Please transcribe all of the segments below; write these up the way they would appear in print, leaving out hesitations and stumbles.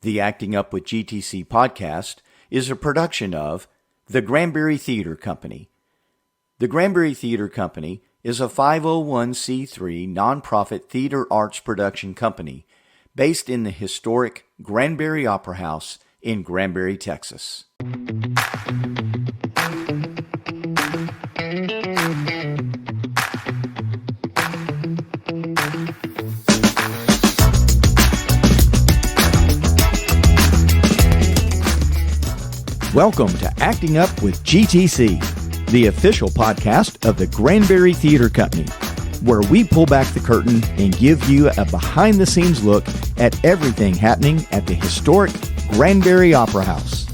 The Acting Up with GTC podcast is a production of the Granbury Theatre Company. The Granbury Theatre Company is a 501c3 nonprofit theater arts production company based in the historic Granbury Opera House in Granbury, Texas. Welcome to Acting Up with GTC, the official podcast of the Granbury Theatre Company, where we pull back the curtain and give you a behind-the-scenes look at everything happening at the historic Granbury Opera House.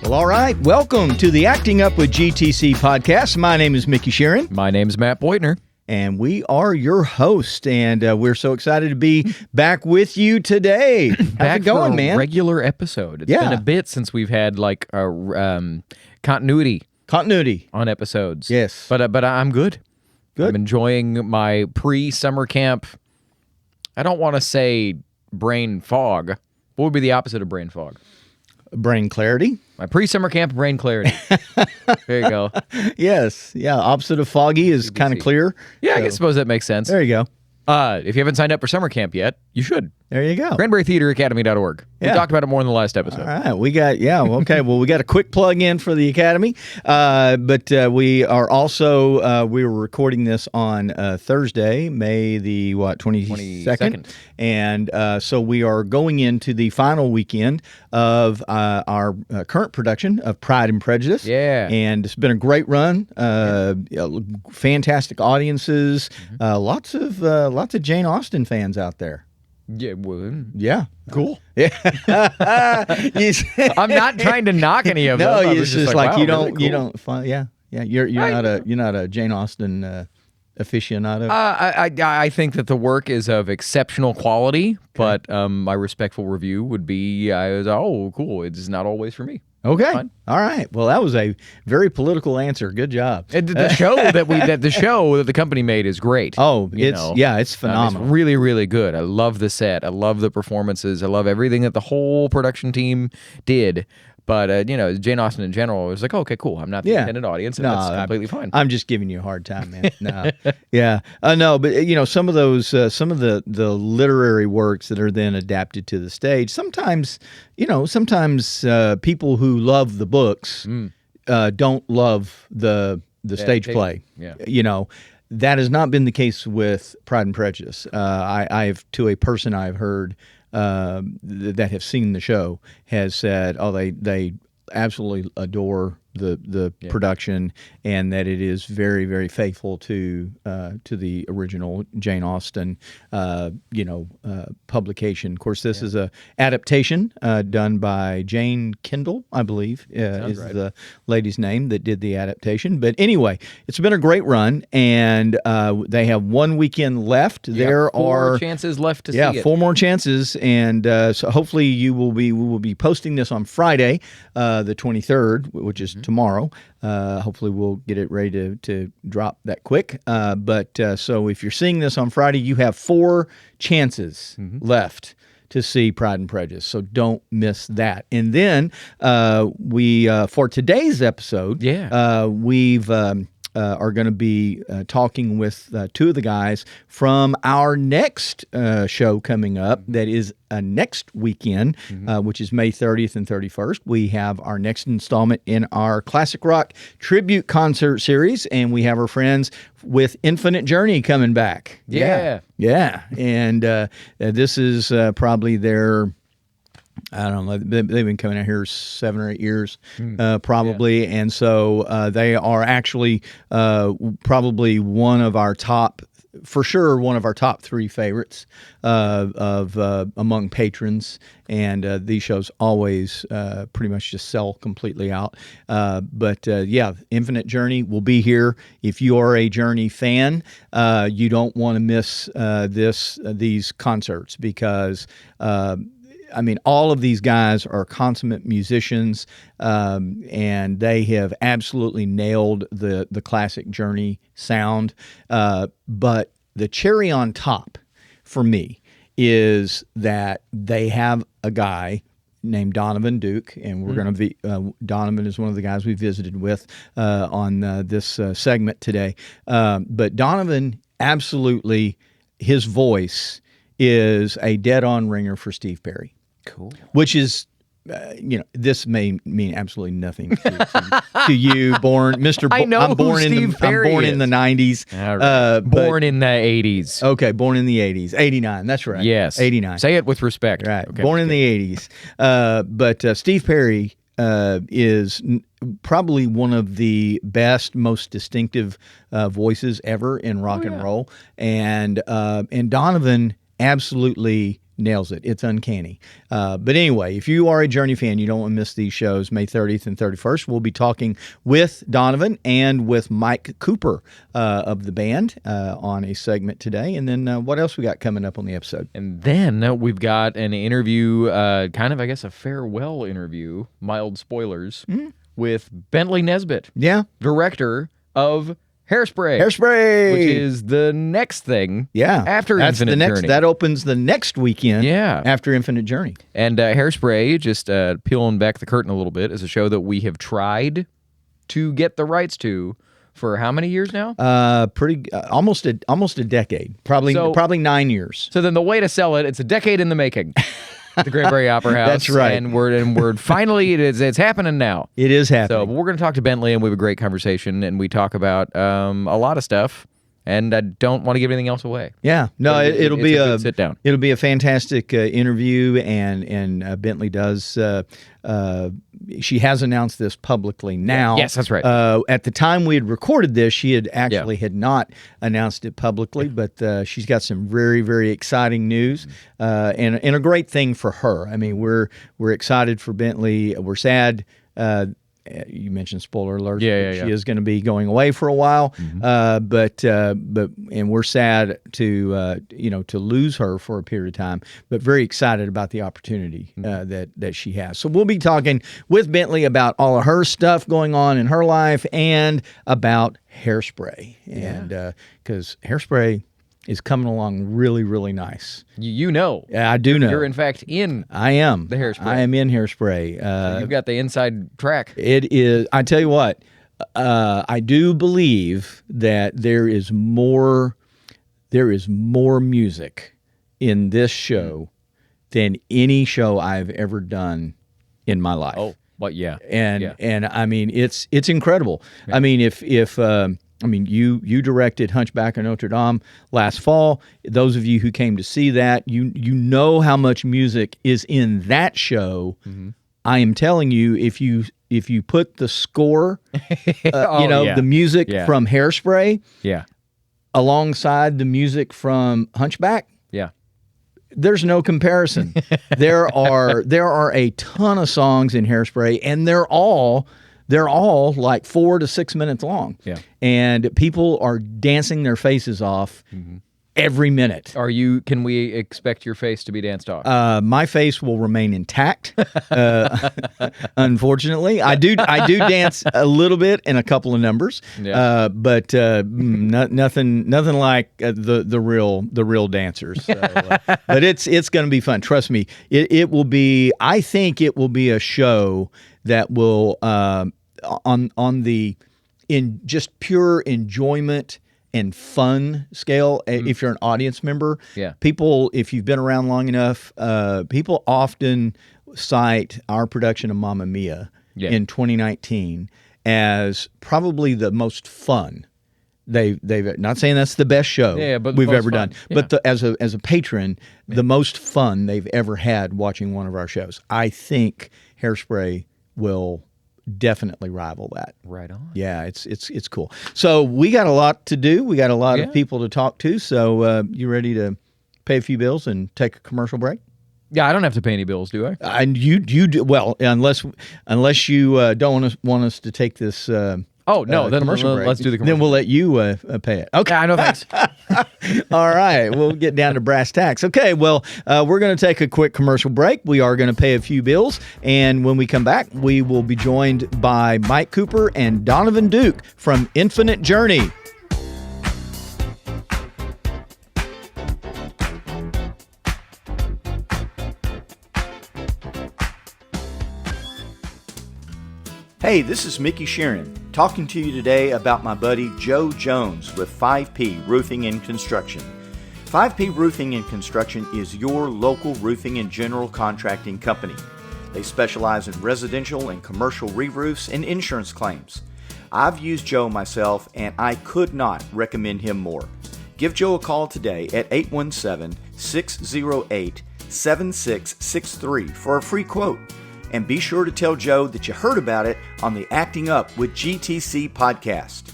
Well, all right. Welcome to the Acting Up with GTC podcast. My name is Micky Shearon. My name's Matt Beutner. And we are your host, and we're so excited to be back with you today. How's it going, man? Regular episode. It's been a bit since we've had like a continuity on episodes. Yes, but I'm good. Good. I'm enjoying my pre-summer camp. I don't want to say brain fog. What would be the opposite of brain fog? Brain clarity. My pre-summer camp brain clarity. There you go. Yes. Yeah. Opposite of foggy is kind of clear. Yeah, so I suppose that makes sense. There you go. If you haven't signed up for summer camp yet, you should. There you go. GranburyTheaterAcademy.org. We talked about it more in the last episode. All right. We got, okay. Well, we got a quick plug in for the Academy. But we are also, we were recording this on Thursday, May the, 22nd? And so we are going into the final weekend of our current production of Pride and Prejudice. Yeah. And it's been a great run. Fantastic audiences. Lots of Jane Austen fans out there. Yeah, well, yeah, cool. Yeah, I'm not trying to knock any of them. No, it's just like wow, you don't, really cool. Yeah. You're not a Jane Austen aficionado. I think that the work is of exceptional quality, but my respectful review would be, cool. It's not always for me. Okay. Fine. All right. Well, that was a very political answer. Good job. The show that the company made is great. Oh, it's phenomenal. It's really, really good. I love the set. I love the performances. I love everything that the whole production team did. But, Jane Austen in general was like, okay, cool. I'm not the intended audience, and that's completely fine. I'm just giving you a hard time, man. No. Yeah. No, but, some of those, some of the literary works that are then adapted to the stage, sometimes people who love the books don't love the stage play. Yeah. That has not been the case with Pride and Prejudice. To a person I've heard that have seen the show has said, they absolutely adore the production, and that it is very, very faithful to the original Jane Austen publication. Of course, this is a adaptation done by Jane Kendall, I believe, is right. The lady's name that did the adaptation. But anyway, it's been a great run, and they have one weekend left. There are 4 chances left to see it. 4 more chances, and so hopefully we will be posting this on Friday, the 23rd, which is tomorrow. Hopefully we'll get it ready to drop that quick. So if you're seeing this on Friday, you have 4 chances left to see Pride and Prejudice. So don't miss that. And then we for today's episode, we've are going to be talking with 2 of the guys from our next show coming up. That is next weekend, which is May 30th and 31st. We have our next installment in our classic rock tribute concert series, and we have our friends with Infinite Journey coming back. Yeah. And this is probably their, I don't know, they've been coming out here 7 or 8 years, probably. Yeah. And so they are actually probably one of our top 3 favorites of among patrons. And these shows always pretty much just sell completely out. But Infinite Journey will be here. If you are a Journey fan, you don't want to miss these concerts, because all of these guys are consummate musicians, and they have absolutely nailed the classic Journey sound. But the cherry on top for me is that they have a guy named Donovan Duke, and we're going to be Donovan is one of the guys we visited with on this segment today. But Donovan, absolutely, his voice is a dead-on ringer for Steve Perry. Cool. Which is, this may mean absolutely nothing to you, Mr. I know I'm born in Steve Perry I'm born in the 90s. Right. Born in the 80s. Okay, born in the 80s. 89, that's right. Yes. 89. Say it with respect. Right. Okay, born in the 80s. But Steve Perry is probably one of the best, most distinctive voices ever in rock and roll. And Donovan absolutely nails it. It's uncanny. But anyway, if you are a Journey fan, you don't want to miss these shows, May 30th and 31st. We'll be talking with Donovan and with Mike Cooper of the band on a segment today. And then what else we got coming up on the episode? And then we've got an interview, kind of, I guess, a farewell interview, mild spoilers, with Bentleigh Nesbitt. Yeah. Director of Hairspray. Hairspray! Which is the next thing after Infinite Journey. That opens the next weekend after Infinite Journey. And Hairspray, just peeling back the curtain a little bit, is a show that we have tried to get the rights to for how many years now? Almost a decade. Probably 9 years. So then the way to sell it's a decade in the making. The Granbury Opera House. That's right. And we're finally, it's happening now. It is happening. So we're going to talk to Bentleigh, and we have a great conversation, and we talk about a lot of stuff, and I don't want to give anything else away. Yeah. No, it'll be a good sit down. It'll be a fantastic interview, and Bentleigh does. She has announced this publicly now. Yes, that's right. At the time we had recorded this, she had actually had not announced it publicly, but she's got some very, very exciting news, and a great thing for her. I mean, we're excited for Bentleigh. We're sad. You mentioned spoiler alert. She is going to be going away for a while, but we're sad to lose her for a period of time. But very excited about the opportunity that she has. So we'll be talking with Bentleigh about all of her stuff going on in her life and about Hairspray, and because Hairspray is coming along really, really nice. You know. I do know. You're, in fact, in I am. The Hairspray. I am in Hairspray. So you've got the inside track. It is. I tell you what, I do believe that there is more music in this show than any show I've ever done in my life. Oh, well, yeah. And I mean, it's incredible. Yeah. I mean, if you directed Hunchback of Notre Dame last fall. Those of you who came to see that, you know how much music is in that show. I am telling you, if you put the score, the music from Hairspray, alongside the music from Hunchback, there's no comparison. There are a ton of songs in Hairspray, and they're all like 4 to 6 minutes long. Yeah. And people are dancing their faces off every minute. Can we expect your face to be danced off? My face will remain intact. Unfortunately, I do dance a little bit in a couple of numbers. Yeah. But nothing like the real dancers. So, but it's going to be fun. Trust me. It will be. I think it will be a show that will on the in just pure enjoyment and fun scale. If you're an audience member, people, if you've been around long enough, people often cite our production of Mamma Mia in 2019 as probably the most fun they've not saying that's the best show but we've ever done, yeah. but as a patron, the most fun they've ever had watching one of our shows. I think Hairspray will definitely rival that. Right on. Yeah, it's cool. So we got a lot to do. We got a lot of people to talk to. So you ready to pay a few bills and take a commercial break? Yeah, I don't have to pay any bills, do I? And you do well, unless you don't want us to take this. Then commercial break. Let's do the commercial. Then we'll let you pay it. Okay, I know. Thanks. All right, we'll get down to brass tacks. Okay, well, we're going to take a quick commercial break. We are going to pay a few bills, and when we come back, we will be joined by Mike Cooper and Donovan Duke from Infinite Journey. Hey, this is Micky Shearon, talking to you today about my buddy Joe Jones with 5P Roofing and Construction. 5P Roofing and Construction is your local roofing and general contracting company. They specialize in residential and commercial re-roofs and insurance claims. I've used Joe myself, and I could not recommend him more. Give Joe a call today at 817-608-7663 for a free quote. And be sure to tell Joe that you heard about it on the Acting Up with GTC podcast.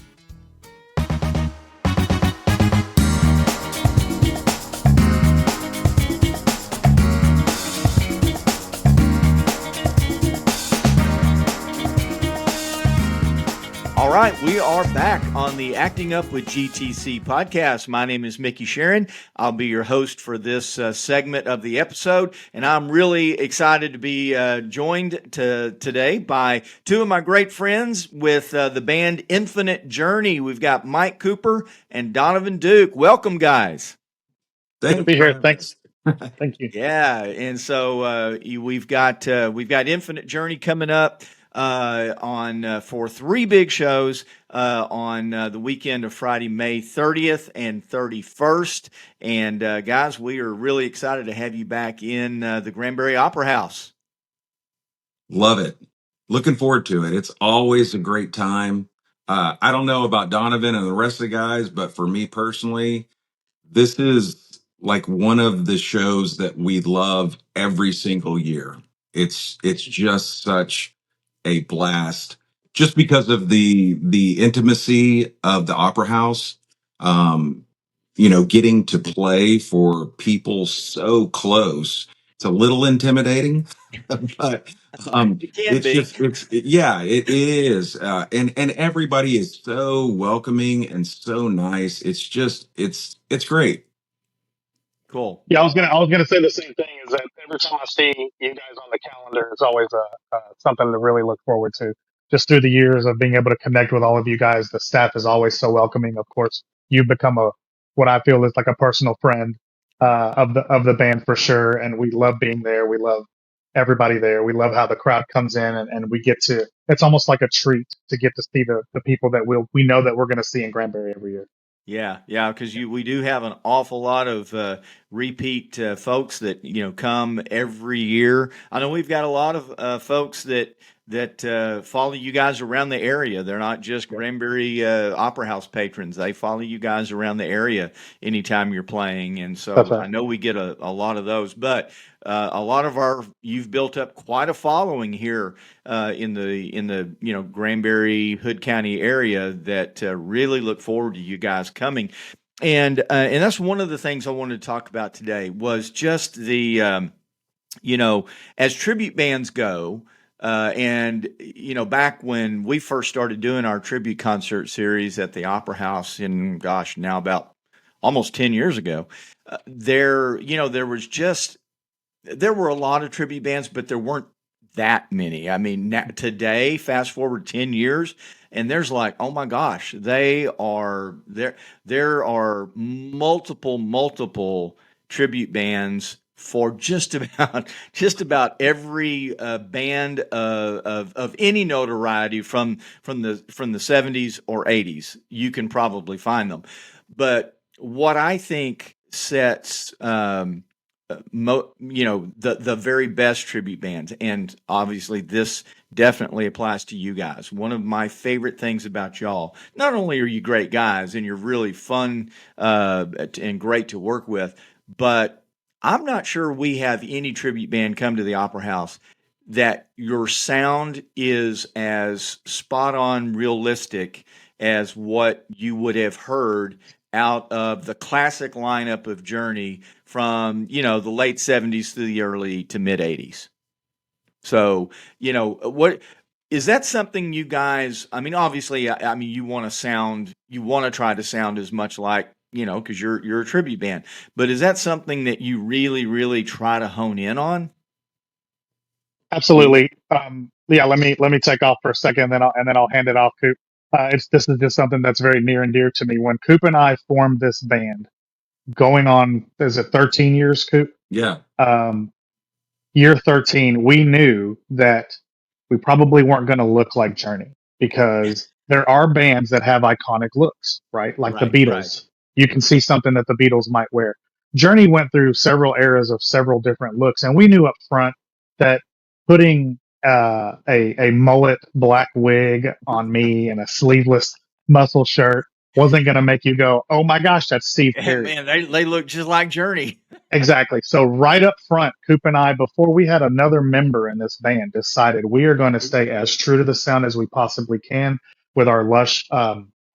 All right, we are back on the Acting Up with GTC podcast. My name is Micky Shearon. I'll be your host for this segment of the episode, and I'm really excited to be joined today by two of my great friends with the band Infinite Journey. We've got Mike Cooper and Donovan Duke. Welcome, guys. Good to be here. Thanks. Thank you. Yeah, and so we've got Infinite Journey coming up on for three big shows on the weekend of Friday, May 30th and 31st. And guys, we are really excited to have you back in the Granbury Opera House. Love it. Looking forward to it. It's always a great time. I don't know about Donovan and the rest of the guys, but for me personally, this is like one of the shows that we love every single year. It's just such a blast, just because of the intimacy of the Opera House. Getting to play for people so close. It's a little intimidating, but it is, and everybody is so welcoming and so nice. It's great. Cool. Yeah, I was gonna say the same thing. Is that every time I see you guys on the calendar, it's always something to really look forward to. Just through the years of being able to connect with all of you guys, the staff is always so welcoming. Of course, you've become what I feel is like a personal friend of the band for sure, and we love being there. We love everybody there. We love how the crowd comes in, and we get to. It's almost like a treat to get to see the people that we know that we're going to see in Granbury every year. Yeah, because we do have an awful lot of repeat folks that come every year. I know we've got a lot of folks that follow you guys around the area. They're not just Granbury Opera House patrons. They follow you guys around the area anytime you're playing, and so That's right. I know we get a lot of those. But a lot of you've built up quite a following here in the Granbury Hood County area that really look forward to you guys coming. And that's one of the things I wanted to talk about today was just the as tribute bands go. And back when we first started doing our tribute concert series at the Opera House now about almost 10 years ago, there were a lot of tribute bands, but there weren't that many. I mean, today, fast forward 10 years, and there's like, oh my gosh, there are multiple tribute bands for just about every band of any notoriety from the 70s or 80s. You can probably find them. But what I think sets the very best tribute bands, and obviously this definitely applies to you guys. One of my favorite things about y'all, not only are you great guys and you're really fun and great to work with, but I'm not sure we have any tribute band come to the Opera House that your sound is as spot on realistic as what you would have heard out of the classic lineup of Journey from, the late 70s to the early to mid 80s. So, what is that something you guys, I mean, obviously, you want to try to sound as much like, because you're a tribute band, but is that something that you really, really try to hone in on? Absolutely. Yeah, let me take off for a second, and then I'll hand it off, Coop. This is just something that's very near and dear to me. When Coop and I formed this band, going on, is it 13 years, Coop? Yeah. Year 13, we knew that we probably weren't going to look like Journey, because there are bands that have iconic looks, right? Like the Beatles. You can see something that the Beatles might wear. Journey went through several eras of several different looks, and we knew up front that putting a mullet black wig on me and a sleeveless muscle shirt wasn't going to make you go, "Oh my gosh, that's Steve Perry." Man, they look just like Journey. Exactly. So right up front, Coop and I, before we had another member in this band, decided we are going to stay as true to the sound as we possibly can, with our lush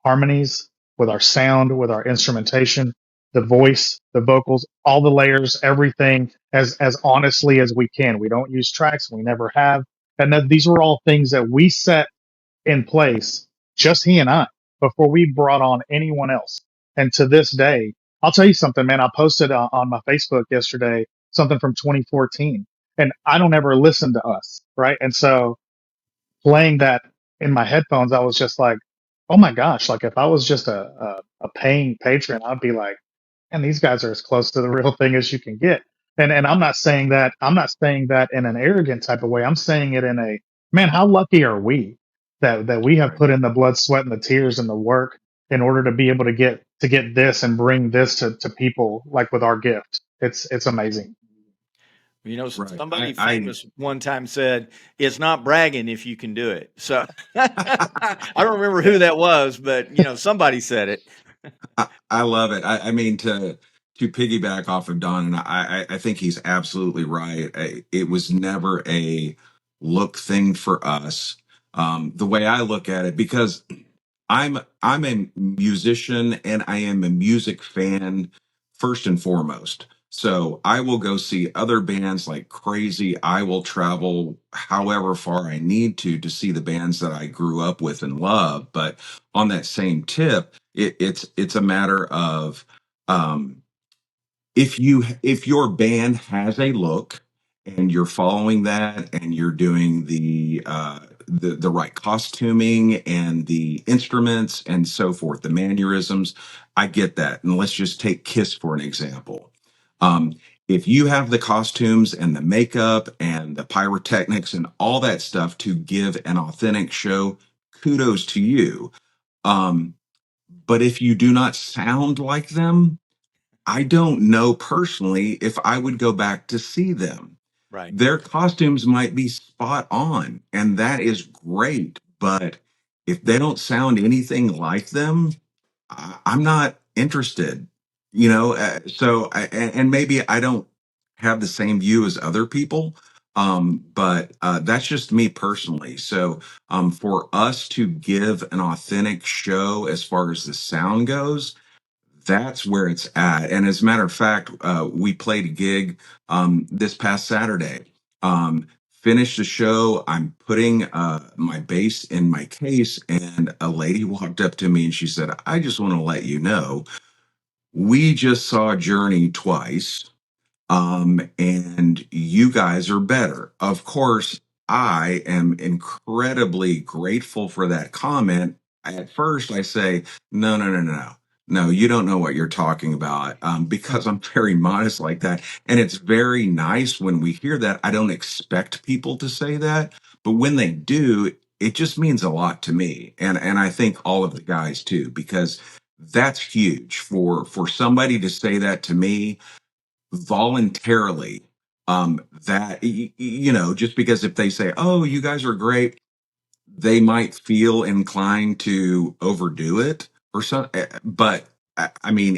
harmonies, with our sound, with our instrumentation, the voice, the vocals, all the layers, everything as honestly as we can. We don't use tracks. We never have. And that these were all things that we set in place, just he and I, before we brought on anyone else. And to this day, I'll tell you something, man. I posted on my Facebook yesterday something from 2014, and I don't ever listen to us, right? And so playing that in my headphones, I was just like, oh my gosh, like if I was just a paying patron, I'd be like, and these guys are as close to the real thing as you can get. And I'm not saying that in an arrogant type of way. I'm saying it in a, man, how lucky are we that we have put in the blood, sweat, and the tears and the work in order to be able to get this and bring this to people, like with our gift. It's amazing. You know, Right. somebody famous one time said, "It's not bragging if you can do it." So I don't remember who that was, but you know, somebody said it. I love it. I mean, to piggyback off of Don, and I think he's absolutely right. It was never a look thing for us. The way I look at it, because I'm a musician and I am a music fan first and foremost. So I will go see other bands like crazy. I will travel however far I need to see the bands that I grew up with and love. But on that same tip, it's a matter of, um, if your band has a look and you're following that and you're doing the right costuming and the instruments and so forth, the mannerisms, I get that. And let's just take Kiss for an example. um, if you have the costumes and the makeup and the pyrotechnics and all that stuff to give an authentic show, kudos to you. um, but if you do not sound like them, I don't know personally if I would go back to see them. Right. Their costumes might be spot on, and that is great. But if they don't sound anything like them, I'm not interested. And maybe I don't have the same view as other people, but that's just me personally. So for us to give an authentic show as far as the sound goes, that's where it's at. And as a matter of fact, we played a gig this past Saturday. Finished the show. I'm putting my bass in my case, and a lady walked up to me and she said, "I just want to let you know, we just saw Journey twice, and you guys are better." Of course, I am incredibly grateful for that comment. At first, I say, no, no, no, no, no. No, you don't know what you're talking about, because I'm very modest like that. And it's very nice when we hear that. I don't expect people to say that, but when they do, it just means a lot to me. And I think all of the guys too, because that's huge for somebody to say that to me voluntarily. That just because if they say, "Oh, you guys are great," they might feel inclined to overdo it or something. But I mean,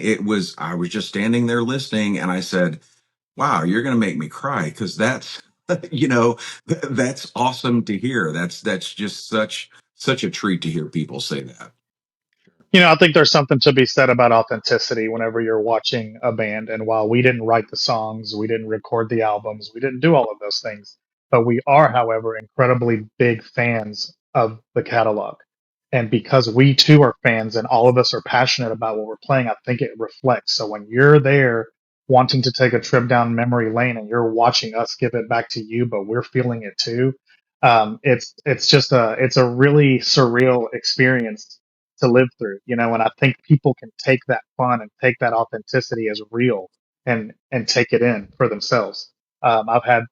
I was just standing there listening, and I said, "Wow, you're going to make me cry," because that's that's awesome to hear. That's just such a treat to hear people say that. I think there's something to be said about authenticity whenever you're watching a band. And while we didn't write the songs, we didn't record the albums, we didn't do all of those things, but we are, however, incredibly big fans of the catalog. And because we too are fans and all of us are passionate about what we're playing, I think it reflects. So when you're there wanting to take a trip down memory lane and you're watching us give it back to you, but we're feeling it too, it's a really surreal experience to live through, and I think people can take that fun and take that authenticity as real and take it in for themselves. I've had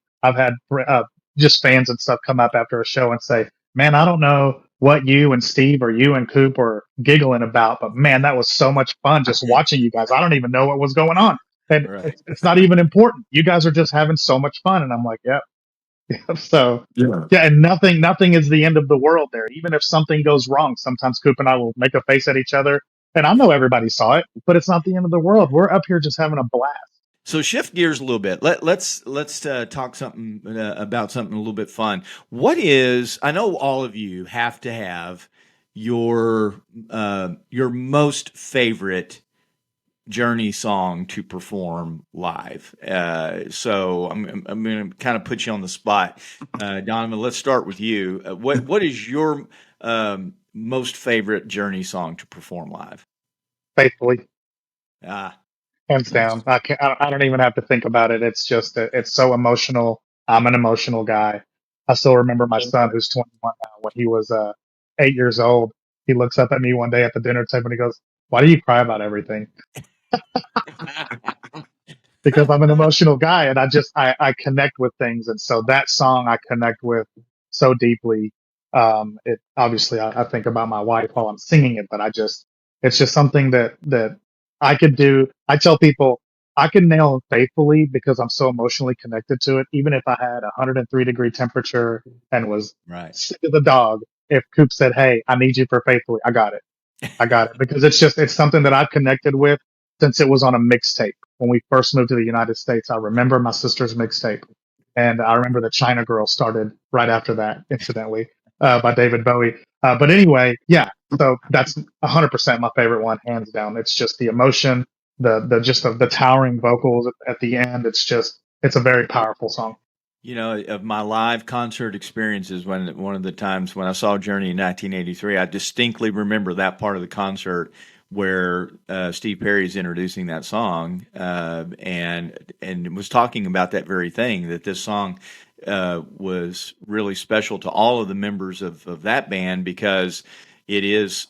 just fans and stuff come up after a show and say, man, I don't know what you and Steve or you and Coop are giggling about, but man, that was so much fun just watching you guys. I don't even know what was going on. And Right. it's not even important. You guys are just having so much fun. And I'm like, yep. So Yeah. yeah, and nothing is the end of the world there. Even if something goes wrong, sometimes Coop and I will make a face at each other. And I know everybody saw it, but it's not the end of the world. We're up here just having a blast. So shift gears a little bit. Let's talk something about something a little bit fun. What is? I know all of you have to have your most favorite Journey song to perform live. So I'm going to kind of put you on the spot, Donovan. Let's start with you. What is your most favorite Journey song to perform live? Faithfully. Ah, Hands Nice. down. I don't even have to think about it. It's just, it's so emotional. I'm an emotional guy. I still remember my son, who's 21 now, when he was 8 years old. He looks up at me one day at the dinner table and he goes, "Why do you cry about everything?" Because I'm an emotional guy and I connect with things. And so that song I connect with so deeply. It obviously I think about my wife while I'm singing it, but it's just something that I could do. I tell people I can nail it faithfully because I'm so emotionally connected to it. Even if I had 103-degree temperature and was right. sick of the dog, if Coop said, "Hey, I need you for faithfully," I got it. I got it because it's something that I've connected with since it was on a mixtape. When we first moved to the United States, I remember my sister's mixtape, and I remember the China Girl started right after that, incidentally, by David Bowie. But anyway, yeah. So that's 100% my favorite one, hands down. It's just the emotion, the towering vocals at the end. It's a very powerful song. You know, of my live concert experiences, when one of the times when I saw Journey in 1983, I distinctly remember that part of the concert where Steve Perry is introducing that song, and was talking about that very thing, that this song was really special to all of the members of that band, because it is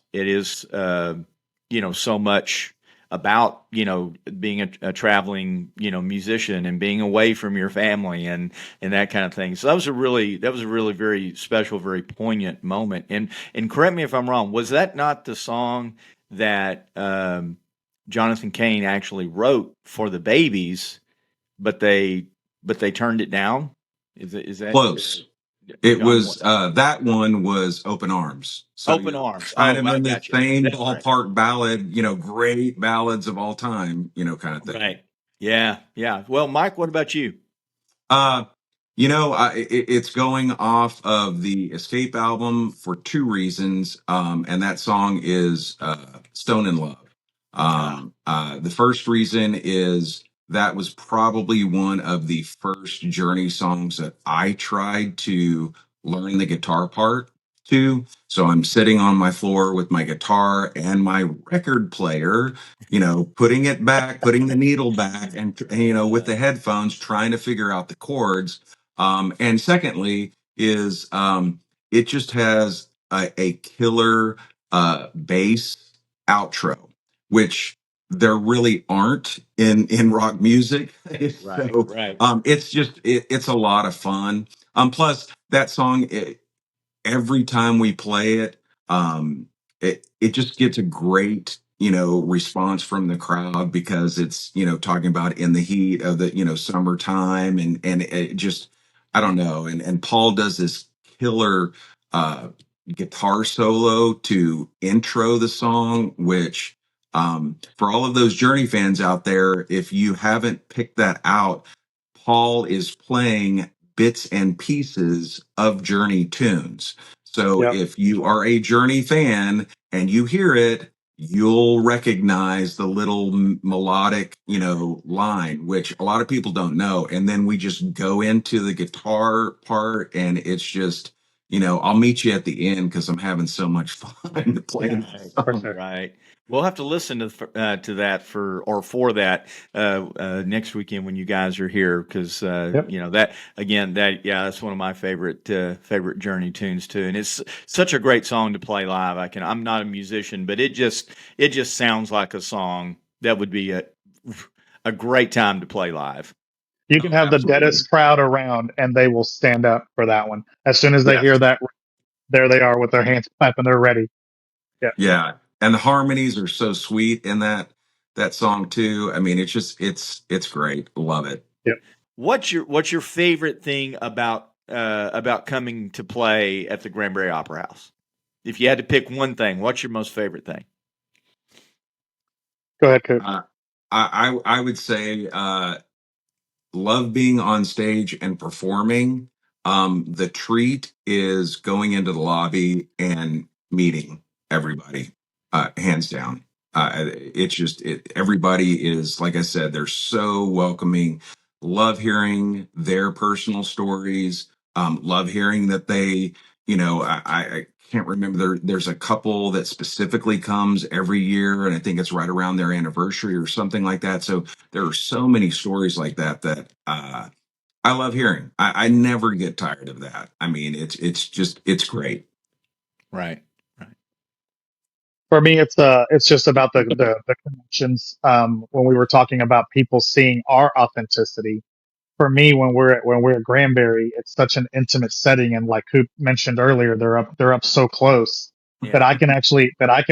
so much about being a traveling musician and being away from your family and that kind of thing. So that was a really very special, very poignant moment. And correct me if I'm wrong, was that not the song that Jonathan Cain actually wrote for the Babies, but they turned it down? Is that Close. It John? was that one was Open Arms. So Open you're Arms. kind Oh, of I in the got you. same That's right. ballpark ballad, great ballads of all time, kind of thing. Right. Yeah. Yeah. Well, Mike, what about you? Uh, it's going off of the Escape album for two reasons, and that song is "Stone in Love." Ah, The first reason is that was probably one of the first Journey songs that I tried to learn the guitar part to. So I'm sitting on my floor with my guitar and my record player, putting it back, putting the needle back, and with the headphones, trying to figure out the chords. And secondly, is it just has a killer bass outro, which there really aren't in rock music. right. So Right. it's a lot of fun. Plus that song, every time we play it, it just gets a great response from the crowd because it's talking about in the heat of the summertime, and it just, I don't know, and Paul does this killer uh guitar solo to intro the song, which for all of those Journey fans out there, if you haven't picked that out, Paul is playing bits and pieces of Journey tunes. So Yep. if you are a Journey fan and you hear it, you'll recognize the little melodic, line, which a lot of people don't know. And then we just go into the guitar part, and it's just, I'll meet you at the end because I'm having so much fun Yeah, playing Right. the for song. sure. Right. We'll have to listen to that for that next weekend when you guys are here, because Yep. that again, that's one of my favorite Journey tunes too, and it's such a great song to play live. I'm not a musician, but it just sounds like a song that would be a great time to play live. You can have the Absolutely. deadest crowd around, and they will stand up for that one. As soon as they Yes. hear that, there they are with their hands clapping. They're ready. Yeah, Yeah. And the harmonies are so sweet in that song too. I mean, it's great. Love it. yeah. What's your favorite thing about coming to play at the Granbury Opera House? If you had to pick one thing, what's your most favorite thing? Go ahead, Coop. I would say love being on stage and performing. The treat is going into the lobby and meeting everybody, hands down. Everybody is, like I said, they're so welcoming. Love hearing their personal stories. Love hearing that they, I can't remember. There's a couple that specifically comes every year, and I think it's right around their anniversary or something like that. So there are so many stories like that I love hearing. I never get tired of that. I mean, it's great. Right. Right. For me, it's just about the connections. When we were talking about people seeing our authenticity, for me, when we're at Granbury, it's such an intimate setting, and like Coop mentioned earlier, they're up so close that Yeah. I can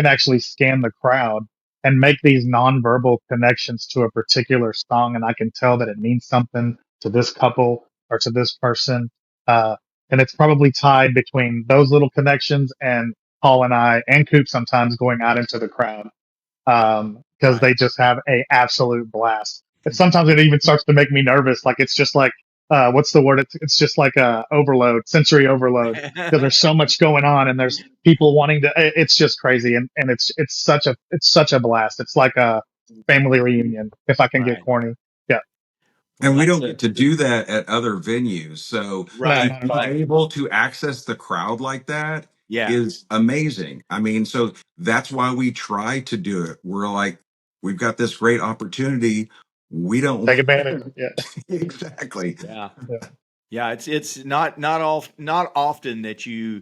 actually scan the crowd and make these nonverbal connections to a particular song, and I can tell that it means something to this couple or to this person, uh, and it's probably tied between those little connections and Paul and I and Coop sometimes going out into the crowd because Right. they just have a absolute blast. And sometimes it even starts to make me nervous. Like it's just like what's the word? It's just like overload, sensory overload, because there's so much going on and there's people wanting to. It's just crazy, and it's such a blast. It's like a family reunion, if I can get Right. corny. Yeah, Well, And we that's don't get to do that at other venues. So no, right. not at being all. able to access the crowd like that Yeah. is amazing. I mean, so that's why we try to do it. We're like, we've got this great opportunity. We don't Take advantage. Yeah, exactly. Yeah. yeah. Yeah, it's not often that you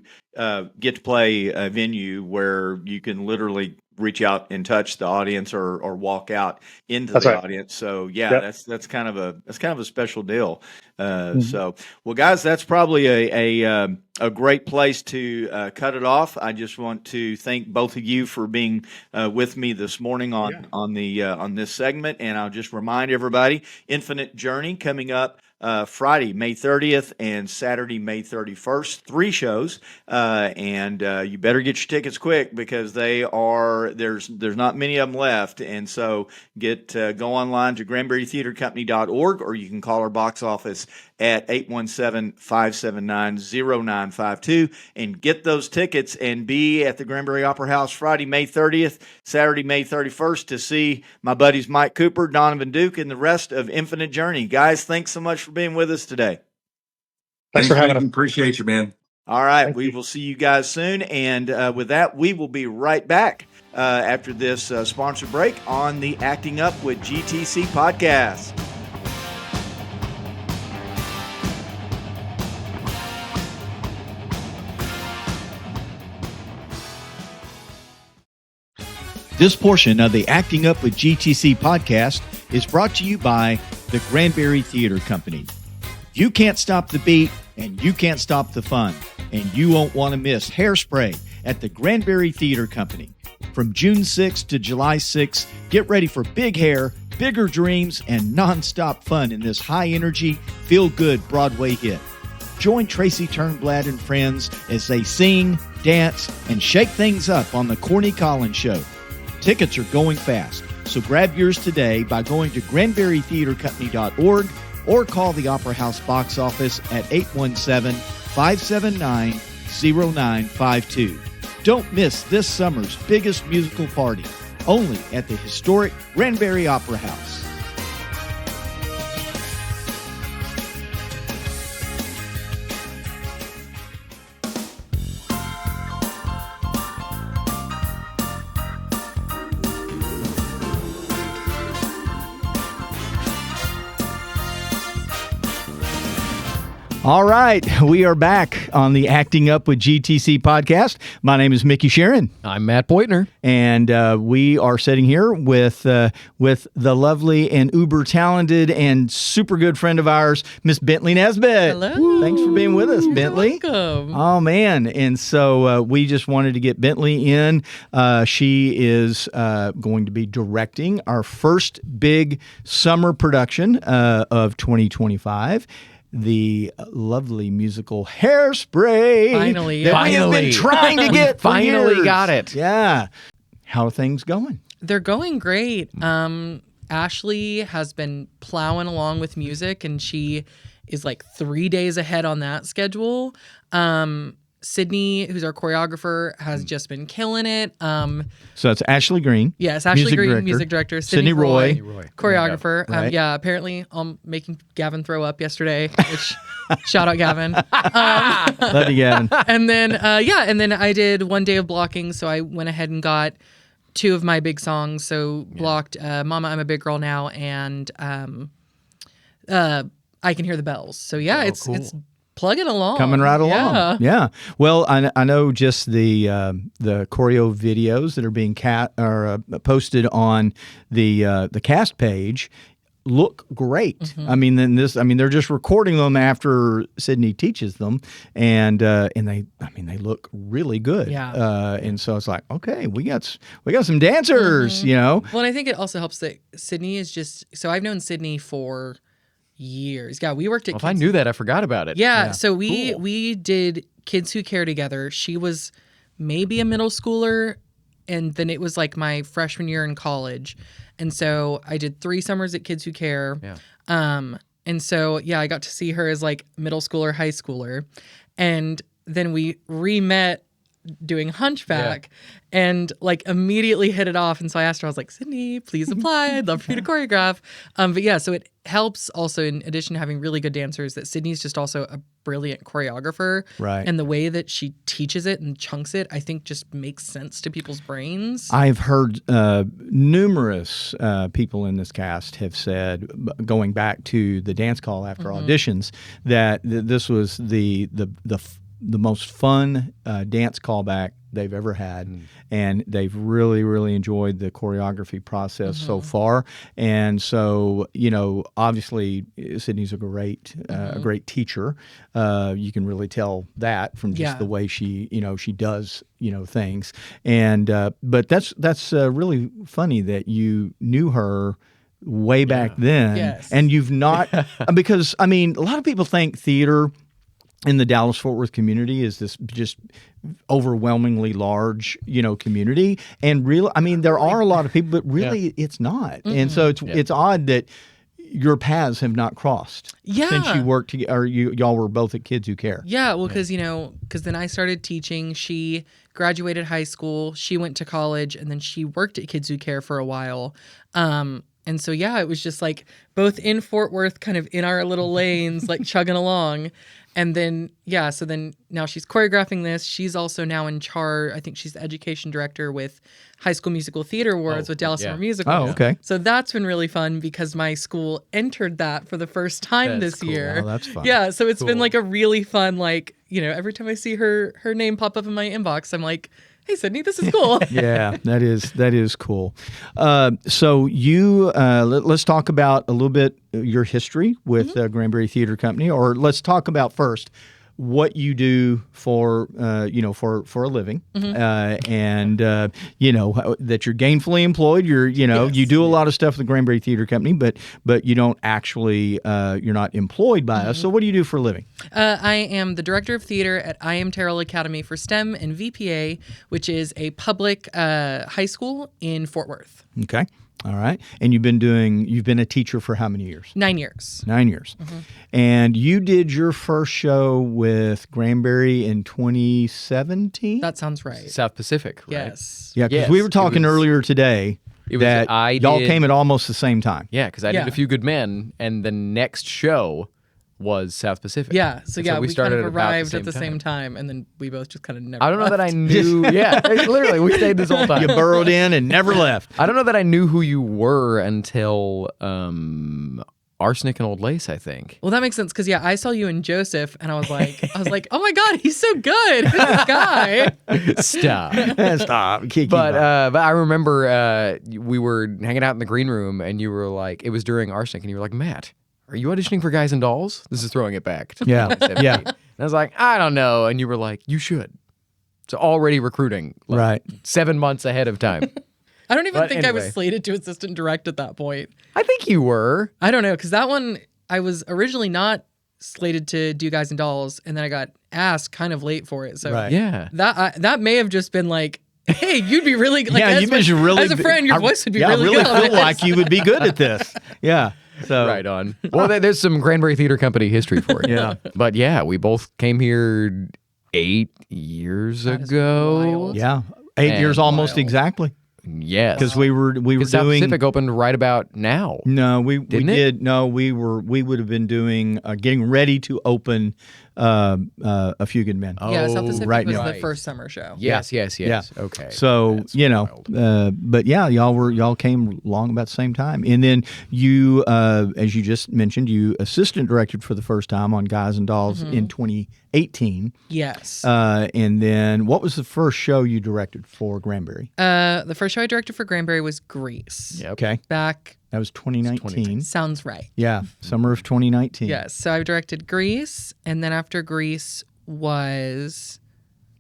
get to play a venue where you can literally reach out and touch the audience or walk out into That's the right. audience. So yeah, Yep. that's kind of a special deal. Mhm. So well, guys, that's probably a great place to cut it off. I just want to thank both of you for being with me this morning on this segment, and I'll just remind everybody, Infinite Journey coming up. Friday, May 30th and Saturday, May 31st, 3 shows. And you better get your tickets quick because there's not many of them left. And so go online to GranburyTheatreCompany.org or you can call our box office at 817-579-0952 and get those tickets and be at the Granbury Opera House Friday, May 30th, Saturday, May 31st to see my buddies Mike Cooper, Donovan Duke, and the rest of Infinite Journey. Guys, thanks so much for being with us today. Thanks for Thanks, having Nick. us. Appreciate you, man. All right, Thank we you. will see you guys soon. And with that, we will be right back after this sponsor break on the Acting Up with GTC podcast. This portion of the Acting Up with GTC podcast is brought to you by the Granbury Theatre Company. You can't stop the beat and you can't stop the fun, and you won't want to miss Hairspray at the Granbury Theatre Company. From June 6th to July 6th, get ready for big hair, bigger dreams, and nonstop fun in this high-energy, feel-good Broadway hit. Join Tracy Turnblad and friends as they sing, dance, and shake things up on the Corny Collins Show. Tickets are going fast, so grab yours today by going to GranburyTheatreCompany.org or call the Opera House box office at 817-579-0952. Don't miss this summer's biggest musical party, only at the historic Granbury Opera House. All right, we are back on the Acting Up with GTC podcast. My name is Micky Shearon. I'm Matt Beutner. And we are sitting here with the lovely and uber talented and super good friend of ours, Miss Bentleigh Nesbitt. Hello. Thanks for being with us, Bentleigh. You're welcome. Oh, man. And so we just wanted to get Bentleigh in. She is going to be directing our first big summer production of 2025. The lovely musical Hairspray. Finally, that we have been trying to get. Finally for years. got it. Yeah. How are things going? They're going great. Ashley has been plowing along with music, and she is like 3 days ahead on that schedule. Sydney, who's our choreographer, has just been killing it. So it's Ashley Green. Yes, Ashley Green, music director. Sydney Roy, choreographer. Right. Apparently making Gavin throw up yesterday, which shout out Gavin. Love you, Gavin. And then I did 1 day of blocking, so I went ahead and got 2 of my big songs. So blocked Mama, I'm a Big Girl Now, and I Can Hear the Bells. So it's plugging along. Coming right along. Yeah. Well, I know just the choreo videos that are being posted on the cast page look great. Mm-hmm. I mean, they're just recording them after Sydney teaches them, and they look really good. Yeah. And so it's like, okay, we got some dancers, Mm-hmm. you know. Well, and I think it also helps that Sydney is so I've known Sydney for years. Yeah, we worked at If I knew that, I forgot about it. Yeah, so we did Kids Who Care together. She was maybe a middle schooler, and then it was like my freshman year in college. And so I did 3 summers at Kids Who Care. Yeah. And so I got to see her as like middle schooler, high schooler. And then we re-met doing Hunchback and like immediately hit it off. And so I asked her, I was like, Sydney, please apply. I'd love for you to choreograph. So it helps also, in addition to having really good dancers, that Sydney's just also a brilliant choreographer. Right. And the way that she teaches it and chunks it, I think just makes sense to people's brains. I've heard numerous people in this cast have said, going back to the dance call after auditions, that this was the most fun dance callback they've ever had, and they've really, really enjoyed the choreography process so far. And so, obviously, Sydney's a great teacher. You can really tell that from just the way she does, things. And but that's really funny that you knew her way back then, and you've not because I mean, a lot of people think theater in the Dallas-Fort Worth community is this just overwhelmingly large, community. And really, I mean, there are a lot of people, but really it's not. And so it's odd that your paths have not crossed since you worked together, or y'all were both at Kids Who Care. Yeah, well, because then I started teaching. She graduated high school. She went to college, and then she worked at Kids Who Care for a while. And so, it was just like both in Fort Worth, kind of in our little lanes, like chugging along. And then, so then now she's choreographing this. She's also now in charge. I think she's the education director with High School Musical Theater Awards with Dallas Summer Musical. Oh, okay. So that's been really fun because my school entered that for the first time this year. Oh, that's fun. Yeah, so it's been like a really fun, like, every time I see her name pop up in my inbox, I'm like, hey, Sydney, this is cool. Yeah, that is cool. So you let's talk about a little bit your history with Granbury Theatre Company, or let's talk about first what you do for for a living, and that you're gainfully employed. You do a lot of stuff with the Granbury Theatre Company, but you don't actually you're not employed by us. So what do you do for a living? I am the director of theater at I Am Terrell Academy for STEM and VPA, which is a public high school in Fort Worth. Okay. All right. And you've been a teacher for how many years? 9 years. 9 years. And you did your first show with Granbury in 2017? That sounds right. South Pacific, right? Yes. Yeah, because we were talking earlier today that y'all came at almost the same time. Yeah, because I did A Few Good Men, and the next show was South Pacific. Yeah, so we started kind of arrived at the same time, and then we both just kind of never I don't know left. that I knew. Literally, we stayed this whole time. You burrowed in and never left. I don't know that I knew who you were until Arsenic and Old Lace, I think. Well, that makes sense because I saw you in Joseph, and I was like, oh my God, he's so good. Who's this guy? Stop. Stop. But I remember we were hanging out in the green room, and you were like, it was during Arsenic, and you were like, Matt, are you auditioning for Guys and Dolls? This is throwing it back. Yeah. Yeah. And I was like, I don't know. And you were like, you should. So already recruiting. Like, right. 7 months ahead of time. I don't even think I was slated to assistant direct at that point. I think you were. I don't know, because that one, I was originally not slated to do Guys and Dolls, and then I got asked kind of late for it. So yeah, that may have just been like, hey, you'd be really like, as a friend, your voice would be really good. I really feel like you would be good at this. Yeah. So right on. Well, there's some Granbury Theatre Company history for it. Yeah. But yeah, we both came here 8 years ago. Yeah. 8 years almost exactly. Yes, because we were doing. South Pacific opened right about now. No, we did. No, we would have been doing getting ready to open A Few Good Men. Yeah, South Pacific right was now. the first summer show. Yes. Yeah. Okay. So but yeah, y'all came along about the same time, and then you, as you just mentioned, you assistant directed for the first time on Guys and Dolls in 2018. Yes. And then what was the first show you directed for Granbury? The first show I directed for Granbury was Grease. Yep. Okay. Back. That was 2019. Sounds right. Yeah, summer of 2019. Yes. So I directed Grease, and then after Grease was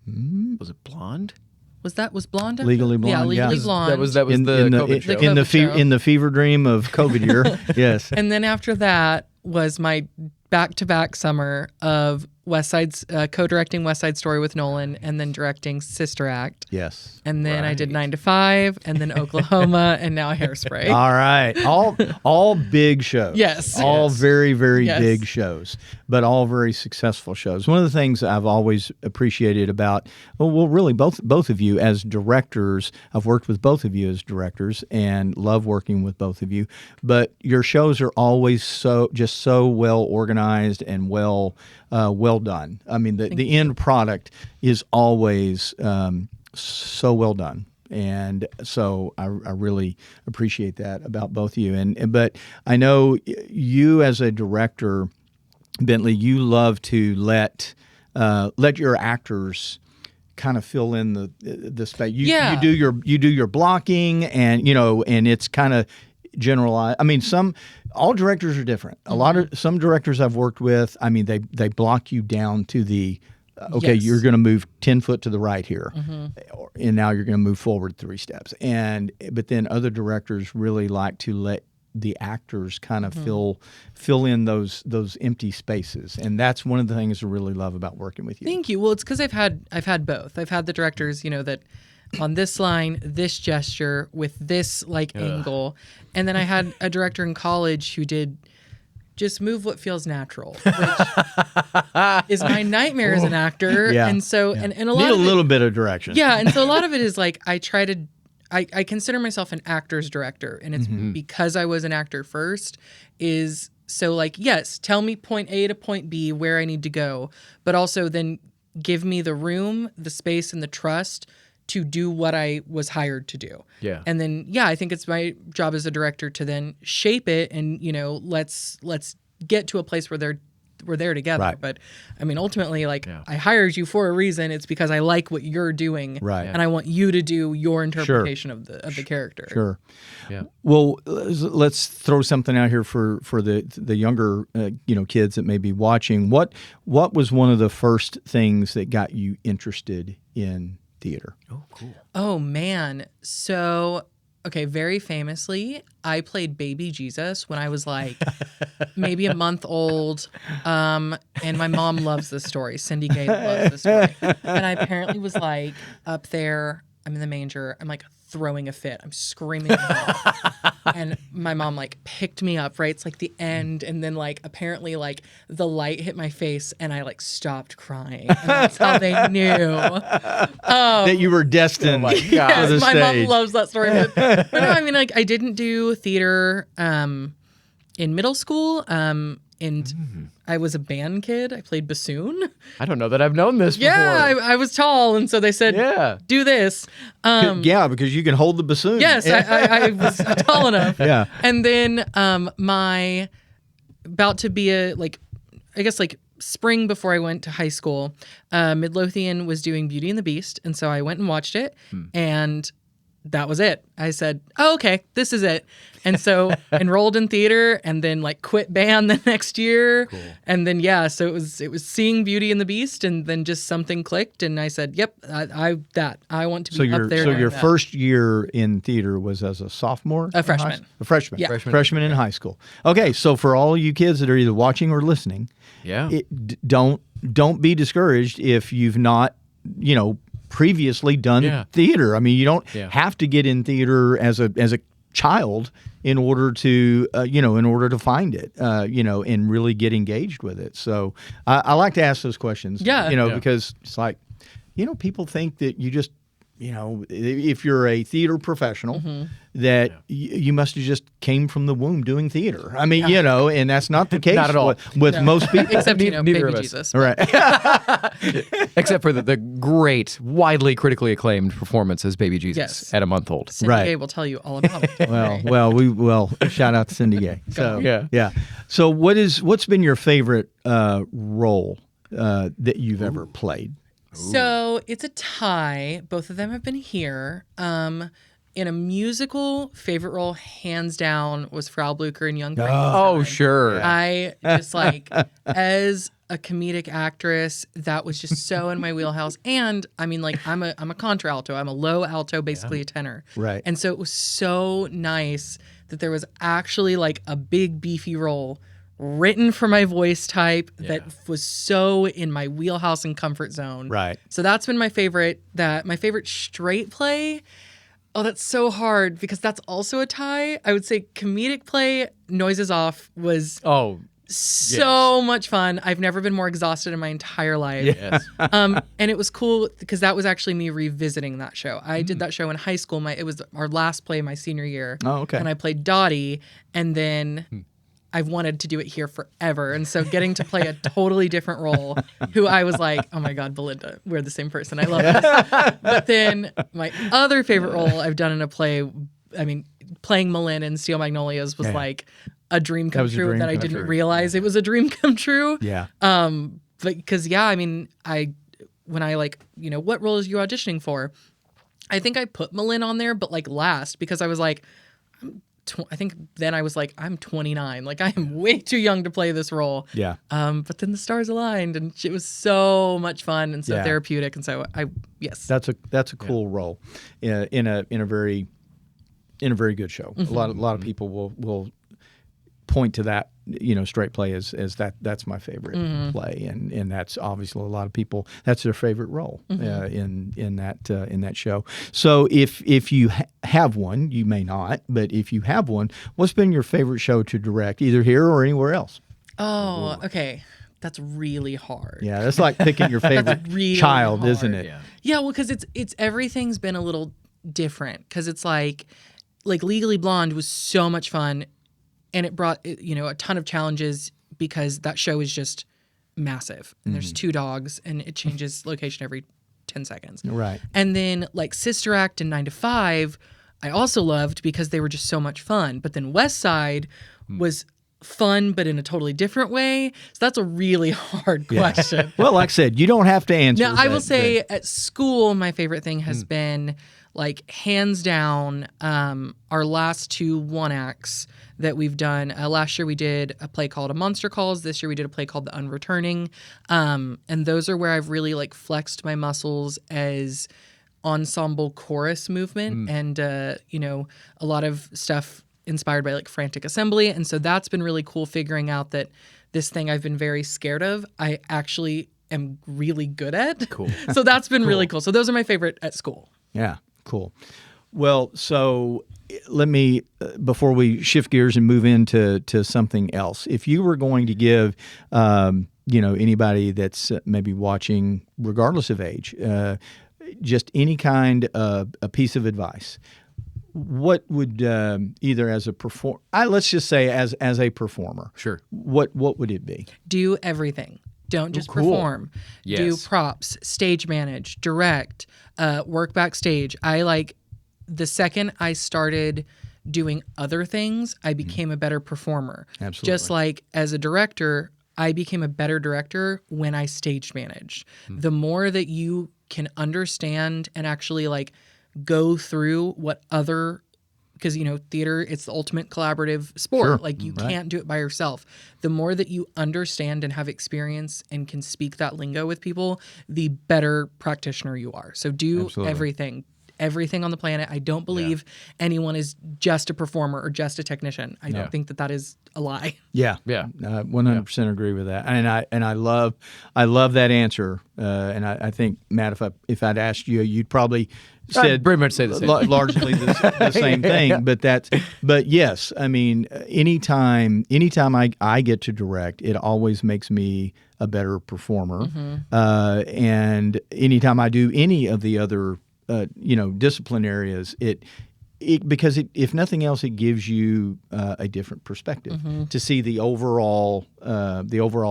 it Blonde? Was Blonde? Legally Blonde. Yeah, Legally yeah. Blonde. That was the COVID show. In the fever dream of COVID year. Yes. And then after that was my back-to-back summer of West Side's co-directing West Side Story with Nolan, and then directing Sister Act. Yes. And then I did 9 to 5, and then Oklahoma, and now Hairspray. All right. All big shows. Yes. All very, very big shows, but all very successful shows. One of the things I've always appreciated about, well, really both of you as directors, I've worked with both of you as directors and love working with both of you, but your shows are always so well organized and well done. I mean, the end product is always so well done. And so I really appreciate that about both of you. But I know you as a director, Bentleigh, you love to let your actors kind of fill in the space. You do your blocking, and and it's kind of generalized. I mean, all directors are different. Some directors I've worked with, I mean, they block you down to the you're going to move 10 foot to the right here, and now you're going to move forward 3 steps. But then other directors really like to let the actors kind of fill in those empty spaces, and that's one of the things I really love about working with you. Thank you. Well, it's because I've had both. I've had the directors, that on this line, this gesture with this angle, and then I had a director in college who did just move what feels natural, which is my nightmare as an actor. Yeah. And so, and a lot need of a little bit of direction. Yeah, and so a lot of it is I consider myself an actor's director, and it's because I was an actor first. Yes, tell me point A to point B where I need to go, but also then give me the room, the space, and the trust to do what I was hired to do. Yeah. And then, I think it's my job as a director to then shape it and, let's get to a place where we're there together. Right. But I mean, ultimately, I hired you for a reason. It's because I like what you're doing. Right. And I want you to do your interpretation of the character. Sure. Yeah. Well, let's throw something out here for the younger kids that may be watching. What was one of the first things that got you interested in theater? Oh, cool. Oh, man. So, very famously, I played Baby Jesus when I was maybe a month old. And my mom loves this story. Cindy Gay loves this story. And I apparently was up there, I'm in the manger, I'm throwing a fit. I'm screaming. And my mom picked me up, right? It's the end. And then apparently the light hit my face and I stopped crying. And that's how they knew. That you were destined for the yes, my stage. mom loves that story. But no, I mean, I didn't do theater in middle school. And I was a band kid. I played bassoon. I don't know that I've known this before. Yeah, I was tall, and so they said, do this. Because you can hold the bassoon. Yes, I was tall enough. Yeah. And then my about to be I guess spring before I went to high school, Midlothian was doing Beauty and the Beast. And so I went and watched it and that was it. I said, oh, okay, this is it. And so enrolled in theater and then quit band the next year. Cool. And then, so it was seeing Beauty and the Beast and then just something clicked. And I said, yep, I want to be up there. So your first year in theater was as a sophomore? A freshman. A freshman. Yeah. Freshman in high school. Okay. So for all you kids that are either watching or listening, don't be discouraged if you've not, previously done theater. I mean, you don't have to get in theater as a child in order to find it, and really get engaged with it. So I like to ask those questions, because it's people think that you just, if you're a theater professional, that you must have just came from the womb doing theater. I mean, and that's not the case. Not at all. With most people. Except, neither Baby of us. Jesus. Right. Except for the great, widely critically acclaimed performance as Baby Jesus at a month old. Cindy Gay will tell you all about it. Well, shout out to Cindy Gay. So yeah. So what's been your favorite role that you've ever played? So it's a tie. Both of them have been here. In a musical, favorite role, hands down, was Frau Blucher in Young Frankenstein. Oh, sure. I just as a comedic actress, that was just so in my wheelhouse. And I mean, I'm a contralto. I'm a low alto, basically a tenor. Right. And so it was so nice that there was actually a big beefy role written for my voice type that was so in my wheelhouse and comfort zone. Right. So that's been my favorite. My favorite straight play. Oh, that's so hard because that's also a tie. I would say comedic play, Noises Off, was so much fun. I've never been more exhausted in my entire life. Yes. And it was cool because that was actually me revisiting that show. I did that show in high school. It was our last play my senior year. Oh, okay. And I played Dottie, and then I've wanted to do it here forever. And so getting to play a totally different role, who I was like, oh my God, Belinda, we're the same person. I love this. But then my other favorite role I've done in a play, playing Malin in Steel Magnolias was a dream come true that I didn't realize it was a dream come true. Yeah. Because when I what role is you auditioning for? I think I put Malin on there, but last because I was I think then I was I'm 29. I am way too young to play this role. Yeah. But then the stars aligned and it was so much fun and so therapeutic. And so yes. That's a cool role in a very good show. A lot of people will point to that, straight play as that's my favorite play, and that's obviously a lot of people, that's their favorite role in that show. So if you have one, you may not, but if you have one, what's been your favorite show to direct, either here or anywhere else? Oh, okay. That's really hard. Yeah, that's like picking your favorite really child, hard. Isn't it? Yeah, well, because it's everything's been a little different. Because it's like Legally Blonde was so much fun, and it brought a ton of challenges because that show is just massive. And there's two dogs, and it changes location every 10 seconds. Right. And then Sister Act and 9 to 5, I also loved because they were just so much fun. But then West Side was fun, but in a totally different way. So that's a really hard question. Well, like I said, you don't have to answer. Now, I will say at school, my favorite thing has been hands down our last two one acts that we've done. Last year we did a play called A Monster Calls. This year we did a play called The Unreturning. And those are where I've really flexed my muscles as ensemble chorus movement and a lot of stuff inspired by Frantic Assembly. And so that's been really cool, figuring out that this thing I've been very scared of, I actually am really good at. Cool. So that's been really cool. So those are my favorite at school. Yeah, cool. Well, so let me, before we shift gears and move into something else, if you were going to give, anybody that's maybe watching, regardless of age, just any kind of a piece of advice, what would either as a let's just say as a performer, sure, what would it be? Do everything. Don't just perform. Yes. Do props, stage manage, direct, work backstage. The second I started doing other things, I became a better performer. Absolutely. Just like as a director, I became a better director when I stage managed. The more that you can understand and actually like go through what other, because, you know, theater, it's the ultimate collaborative sport. Sure. Like you can't do it by yourself. The more that you understand and have experience and can speak that lingo with people, the better practitioner you are. So do Absolutely. everything on the planet. I don't believe anyone is just a performer or just a technician. I don't think that is a lie. Yeah, 100% agree with that, and I love that answer. And I think, Matt, if I'd asked you, you'd probably said pretty much say the same. Largely the same thing. But yes, I mean, anytime I get to direct, it always makes me a better performer. And anytime I do any of the other discipline areas, because if nothing else, it gives you a different perspective to see the overall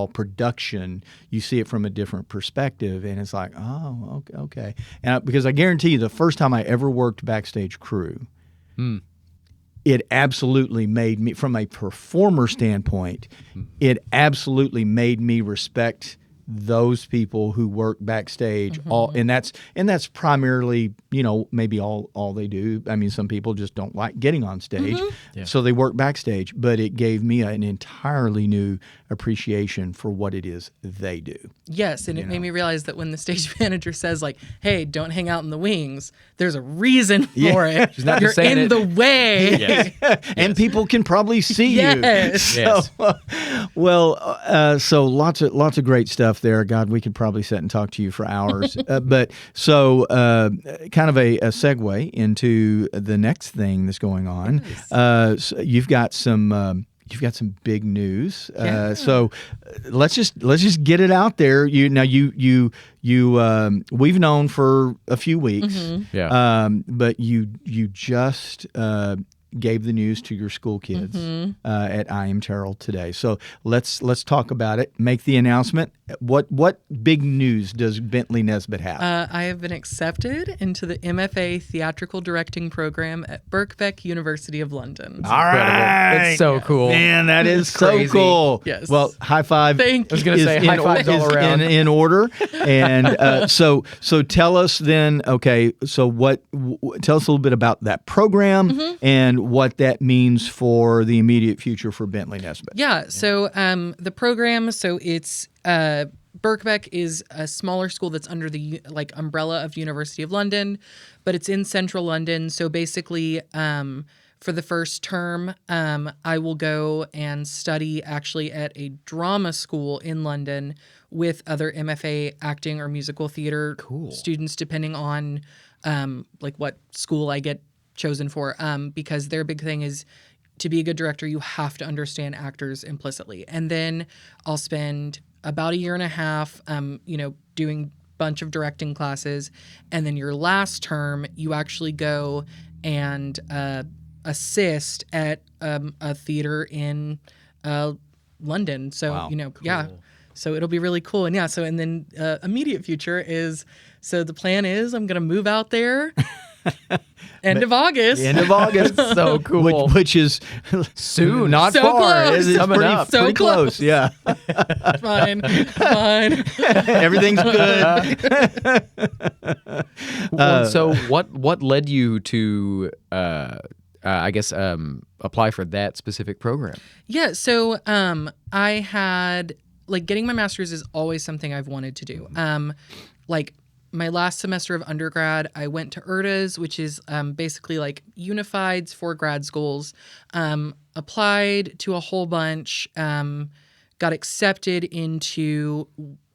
production. You see it from a different perspective, and it's like, oh, okay. And because I guarantee you, the first time I ever worked backstage crew, it absolutely made me, from a performer standpoint, it absolutely made me respect those people who work backstage, and that's primarily, maybe all they do. I mean, some people just don't like getting on stage, so they work backstage. But it gave me an entirely new appreciation for what it is they do. Yes, and it made me realize that when the stage manager says, like, "Hey, don't hang out in the wings," there's a reason for it. She's not You're just saying in it. the way. Yes. And people can probably see Yes. you. Yes. So lots of great stuff there. God, we could probably sit and talk to you for hours. But so kind of a segue into the next thing that's going on. So you've got some big news. So let's just get it out there. We've known for a few weeks. But you just gave the news to your school kids at I Am Terrell today. So let's talk about it. Make the announcement. What big news does Bentleigh Nesbitt have? I have been accepted into the MFA Theatrical Directing program at Birkbeck University of London. All right. It's so cool. Man, that is so crazy. cool. Yes. Well, high five. Thank you. I was going to say high fives all around. In order. And so tell us then, okay, so tell us a little bit about that program and what that means for the immediate future for Bentleigh Nesbitt. Yeah. So the program, so it's Birkbeck is a smaller school that's under the umbrella of University of London, but it's in central London. So basically, for the first term, I will go and study actually at a drama school in London with other MFA acting or musical theater students, depending on what school I get chosen for, because their big thing is, to be a good director, you have to understand actors implicitly. And then I'll spend about a year and a half, doing a bunch of directing classes. And then your last term, you actually go and assist at a theater in London. So, so it'll be really cool. And and then immediate future is, so the plan is I'm going to move out there end of August. So cool. Which is soon. Not so far. Close. It's coming up. pretty close. Yeah. Fine. Everything's good. So what led you to apply for that specific program? Yeah, so I had, getting my master's is always something I've wanted to do. My last semester of undergrad, I went to URTAS, which is basically unifieds for grad schools, applied to a whole bunch, got accepted into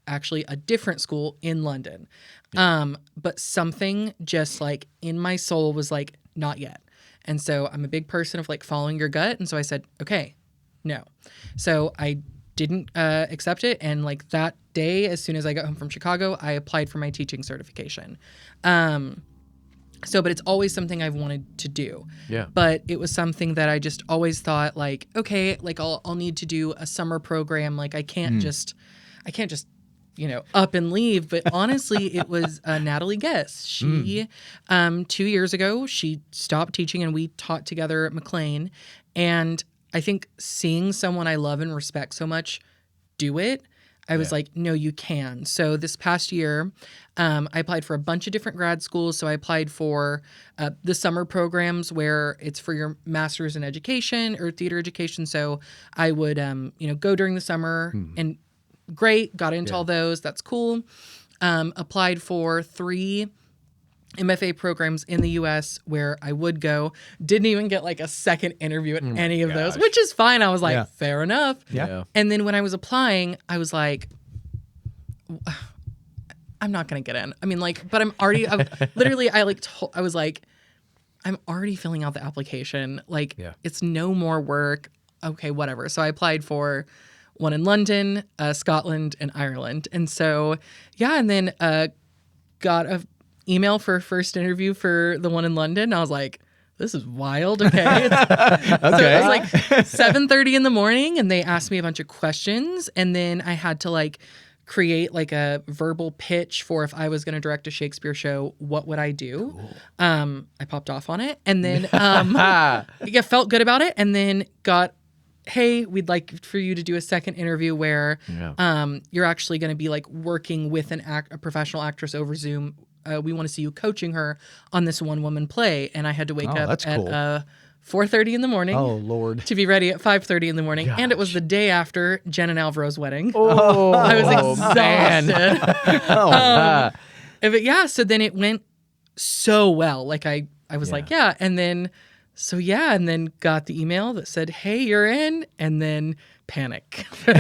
actually a different school in London. But something just in my soul was not yet. And so I'm a big person of following your gut. And so I said, okay, no. So I didn't accept it. And that day, as soon as I got home from Chicago, I applied for my teaching certification. But it's always something I've wanted to do. Yeah. But it was something that I just always thought I'll need to do a summer program. I can't just up and leave. But honestly, it was Natalie Guess. She, 2 years ago, she stopped teaching and we taught together at McLean. And I think seeing someone I love and respect so much do it, I was like, no, you can. So this past year, I applied for a bunch of different grad schools. So I applied for the summer programs where it's for your master's in education or theater education. So I would, go during the summer and great, got into all those. That's cool. Applied for 3 MFA programs in the U.S. where I would go. Didn't even get like a second interview at any of those, which is fine. I was like, fair enough. Yeah. And then when I was applying, I was like, I'm not going to get in. I mean, like, but I'm already, I was like, I'm already filling out the application. Like, it's no more work. Okay, whatever. So I applied for one in London, Scotland, and Ireland. And so, and then got a email for a first interview for the one in London. I was like, this is wild. Okay. So it was like 7:30 in the morning and they asked me a bunch of questions. And then I had to like create like a verbal pitch for if I was going to direct a Shakespeare show, what would I do? Cool. I popped off on it and then felt good about it and then got, hey, we'd like for you to do a second interview where you're actually going to be like working with a professional actress over Zoom. We want to see you coaching her on this one-woman play. And I had to wake up at 4:30 in the morning. Oh, Lord. To be ready at 5:30 in the morning. Gosh. And it was the day after Jen and Alvaro's wedding. Oh, I was exhausted. Man. So then it went so well. Like I was like, and then and then got the email that said, hey, you're in, and then panic. Oh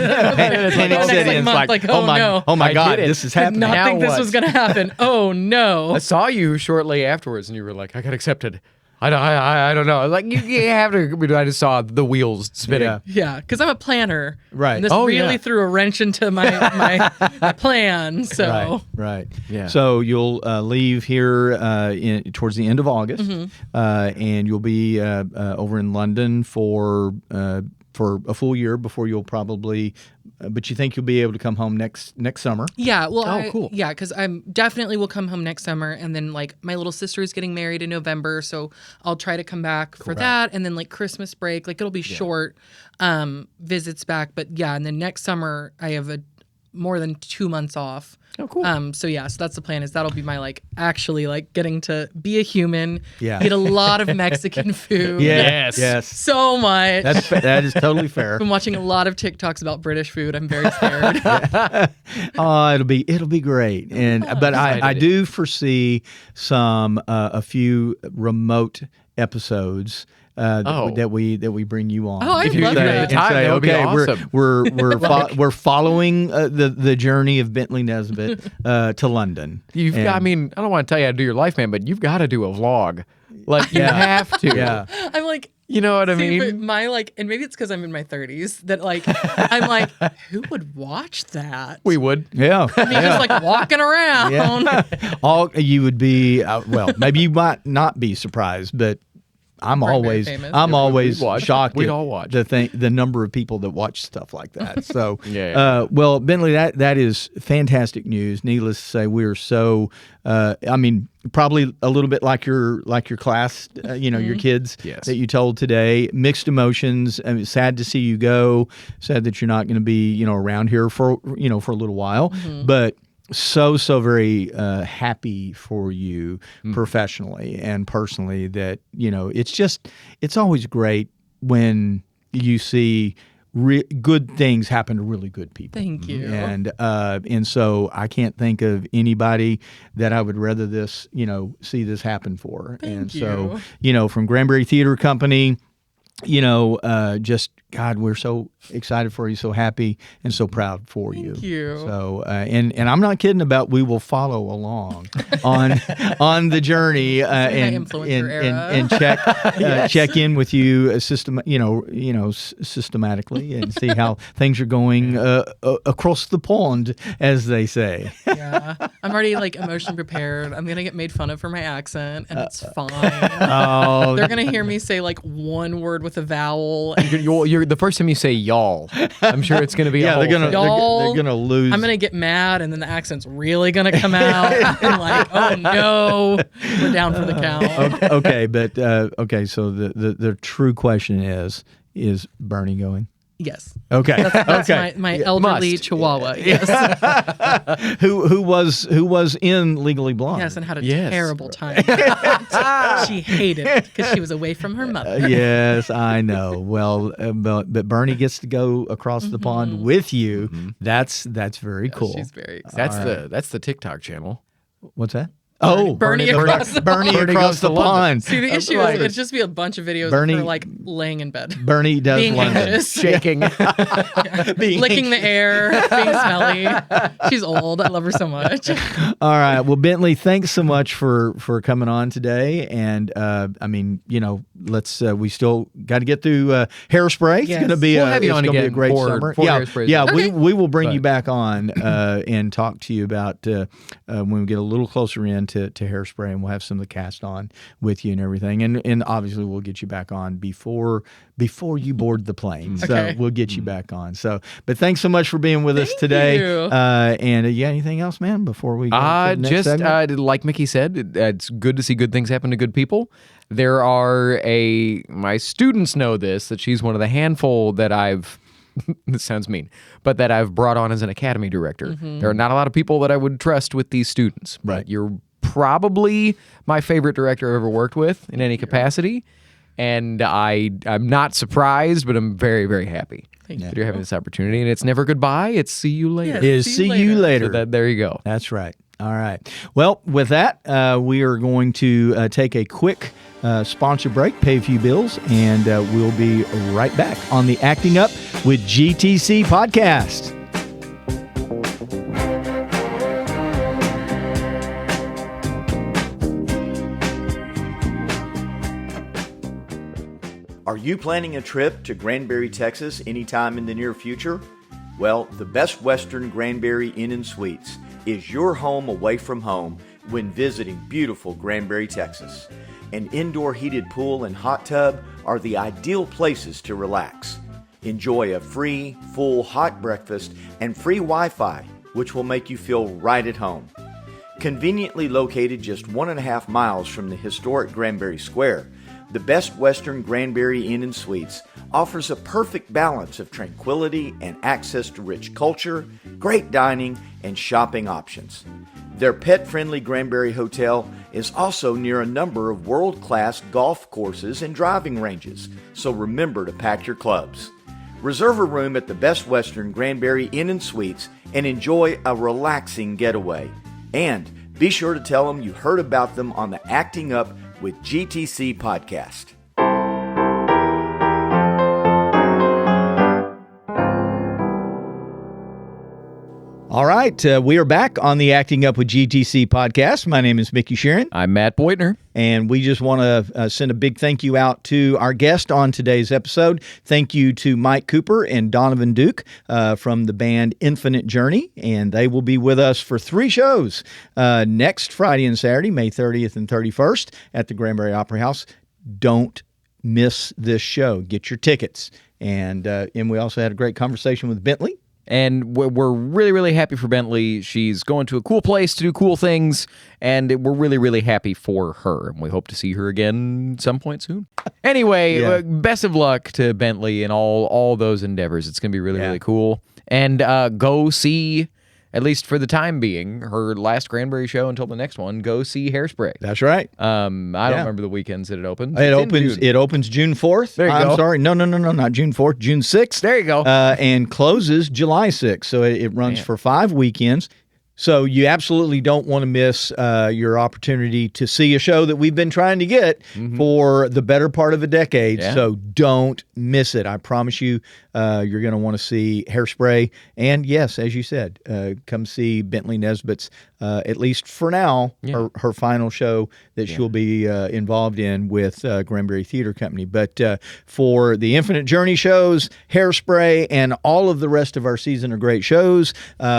my God, this is happening. Did not think this was going to happen. Oh no. I saw you shortly afterwards and you were like, I got accepted. I don't know. Like you have to. I just saw the wheels spinning. Yeah, because I'm a planner. Right. And this really threw a wrench into my plan. So right. Yeah. So you'll leave here towards the end of August, and you'll be over in London for a full year before you'll probably. But you think you'll be able to come home next summer? Yeah. Well, cool. Yeah, because I'm definitely will come home next summer, and then like my little sister is getting married in November, so I'll try to come back for that, and then like Christmas break, like it'll be short visits back, but and then next summer I have more than 2 months off. Oh, cool. So that's the plan. Is that'll be my like actually like getting to be a human. Yeah. Eat a lot of Mexican food. Yes. So much. That is totally fair. I've been watching a lot of TikToks about British food. I'm very scared. It'll be great. But I do foresee a few remote episodes. That we bring you on. Oh, I'd love that. That would be awesome. We're following the journey of Bentleigh Nesbitt to London. I mean, I don't want to tell you how to do your life, man, but you've got to do a vlog. Like you have to. Yeah. I'm like, you know what I mean? But my and maybe it's because I'm in my 30s that like I'm like, who would watch that? We would. Yeah. I mean, just like walking around. Yeah. You would be maybe you might not be surprised, but I'm always shocked We'd all watch. the number of people that watch stuff like that. So, Yeah. Well, Bentleigh, that is fantastic news. Needless to say, we're so. Probably a little bit like your class, your kids that you told today. Mixed emotions. I mean, sad to see you go. Sad that you're not going to be around here for a little while, but. So very happy for you professionally and personally that it's always great when you see good things happen to really good people. Thank you. And so I can't think of anybody that I would rather see this happen for. Thank you. So from Granbury Theatre Company. God, we're so excited for you, so happy and so proud for you. Thank you. So, and I'm not kidding about we will follow along on the journey and check in with you systematically and see how things are going across the pond, as they say. Yeah, I'm already like emotion prepared. I'm gonna get made fun of for my accent, and it's fine. Oh, they're gonna hear me say like one word word with a vowel. You're the first time you say y'all, I'm sure it's going to be a whole thing. they're gonna lose. I'm gonna get mad, and then the accent's really gonna come out. And like, oh no, we're down for the count. Okay, but okay. So the true question is Bernie going? Yes. Okay. That's okay. my elderly Chihuahua. Yes. who was in Legally Blonde? Yes, and had a terrible time. She hated it because she was away from her mother. Yes, I know. Well, but Bernie gets to go across the pond with you. That's very cool. She's very excited. That's the TikTok channel. What's that? Oh, Bernie across the pond. Bernie across the pond. See, the issue is it'd just be a bunch of videos of her like laying in bed. Bernie does being London. anxious. Shaking. Licking the air, being smelly. She's old. I love her so much. All right. Well, Bentleigh, thanks so much for coming on today. And I mean, let's we still got to get through Hairspray. It's going to be have you on again a great summer. Hairspray. Yeah, okay. we will bring you back on and talk to you about when we get a little closer into Hairspray, and we'll have some of the cast on with you and everything. And obviously we'll get you back on before you board the plane. So we'll get you back on. So, but thanks so much for being with us today. And anything else, man, before we go to the next segment? Like Micky said, it's good to see good things happen to good people. There are my students know this, that she's one of the handful that this sounds mean, but that I've brought on as an academy director. There are not a lot of people that I would trust with these students. But you're probably my favorite director I've ever worked with in any capacity. And I'm not surprised, but I'm very, very happy that you're having this opportunity. And it's never goodbye. It's see you later. It is see you later. So there you go. That's right. All right. Well, with that, we are going to take a quick sponsor break, pay a few bills, and we'll be right back on the Acting Up with GTC podcast. Are you planning a trip to Granbury, Texas anytime in the near future? Well, the Best Western Granbury Inn & Suites is your home away from home when visiting beautiful Granbury, Texas. An indoor heated pool and hot tub are the ideal places to relax. Enjoy a free, full hot breakfast and free Wi-Fi, which will make you feel right at home. Conveniently located just 1.5 miles from the historic Granbury Square, the Best Western Granbury Inn & Suites offers a perfect balance of tranquility and access to rich culture, great dining, and shopping options. Their pet-friendly Granbury Hotel is also near a number of world-class golf courses and driving ranges, so remember to pack your clubs. Reserve a room at the Best Western Granbury Inn & Suites and enjoy a relaxing getaway. And be sure to tell them you heard about them on the Acting Up with GTC podcast. All right, we are back on the Acting Up with GTC podcast. My name is Micky Shearon. I'm Matt Beutner. And we just want to send a big thank you out to our guest on today's episode. Thank you to Mike Cooper and Donovan Duke from the band Infinite Journey. And they will be with us for 3 shows next Friday and Saturday, May 30th and 31st at the Granbury Opera House. Don't miss this show. Get your tickets. And we also had a great conversation with Bentleigh. And we're really, really happy for Bentleigh. She's going to a cool place to do cool things, and we're really, really happy for her. And we hope to see her again some point soon. Anyway, best of luck to Bentleigh and all those endeavors. It's going to be really, really cool. And go see, at least for the time being, her last Granbury show until the next one. Go see Hairspray. That's right. I don't remember the weekends that it opens. It opens June 4th. There you go. I'm sorry. No, not June 4th. June 6th. There you go. And closes July 6th. So it runs for 5 weekends. So you absolutely don't want to miss your opportunity to see a show that we've been trying to get for the better part of a decade. Yeah. So don't miss it. I promise you, you're going to want to see Hairspray. And yes, as you said, come see Bentleigh Nesbitt's, at least for now, her final show that she'll be involved in with Granbury Theatre Company. But for the Infinite Journey shows, Hairspray, and all of the rest of our season of great shows,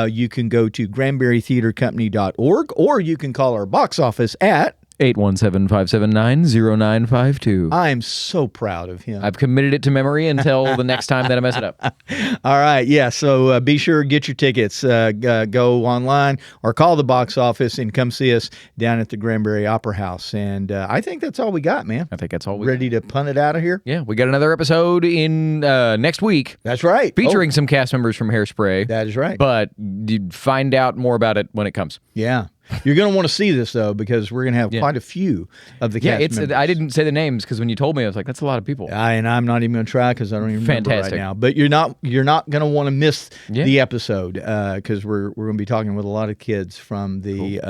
you can go to GranburyTheatreCompany.org, or you can call our box office at 817-579-0952. I am so proud of him. I've committed it to memory until the next time that I mess it up. All right, yeah. So be sure to get your tickets. Go online or call the box office and come see us down at the Granbury Opera House. And I think that's all we got, man. I think that's all we Ready to punt it out of here? Yeah, we got another episode in next week. That's right. Featuring some cast members from Hairspray. That is right. But you find out more about it when it comes. Yeah. You're going to want to see this, though, because we're going to have quite a few of the cast members. I didn't say the names because when you told me, I was like, that's a lot of people. And I'm not even going to try because I don't even remember right now. But you're not going to want to miss the episode because we're going to be talking with a lot of kids from the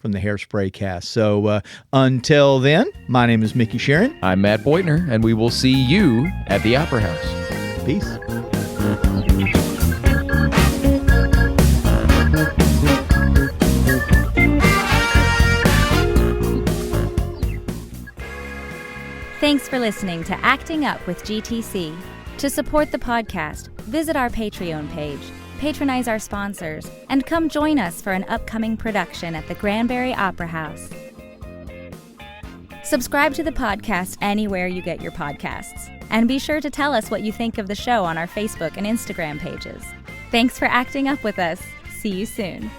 Hairspray cast. So until then, my name is Micky Shearon. I'm Matt Beutner, and we will see you at the Opera House. Peace. Thanks for listening to Acting Up with GTC. To support the podcast, visit our Patreon page, patronize our sponsors, and come join us for an upcoming production at the Granbury Opera House. Subscribe to the podcast anywhere you get your podcasts, and be sure to tell us what you think of the show on our Facebook and Instagram pages. Thanks for acting up with us. See you soon.